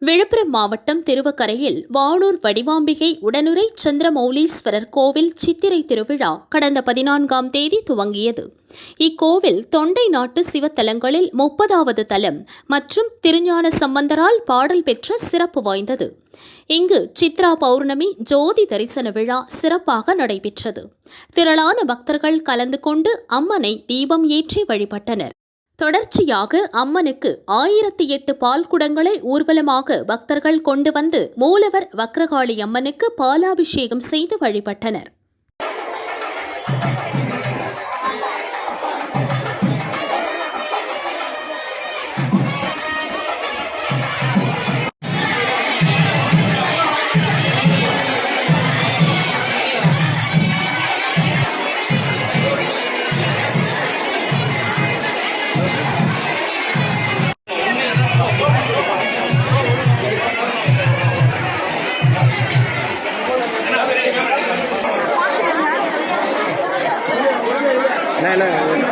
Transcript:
விழுப்புரம் மாவட்டம் திருவக்கரையில் வானூர் வடிவாம்பிகை உடனுறை சந்திரமௌலீஸ்வரர் கோவில் சித்திரை திருவிழா கடந்த 14ஆம் தேதி துவங்கியது. இக்கோவில் தொண்டை நாட்டு சிவத்தலங்களில் 30வது தலம் மற்றும் திருஞான சம்பந்தரால் பாடல் பெற்ற சிறப்பு வாய்ந்தது. இங்கு சித்ரா பௌர்ணமி ஜோதி தரிசன விழா சிறப்பாக நடைபெற்றது. திரளான பக்தர்கள் கலந்து கொண்டு அம்மனை தீபம் ஏற்றி வழிபட்டனர். தொடர்ச்சியாக அம்மனுக்கு 1008 பால் குடங்களை ஊர்வலமாக பக்தர்கள் கொண்டு வந்து மூலவர் வக்ரகாளி அம்மனுக்கு பாலாபிஷேகம் செய்து வழிபட்டனர். No.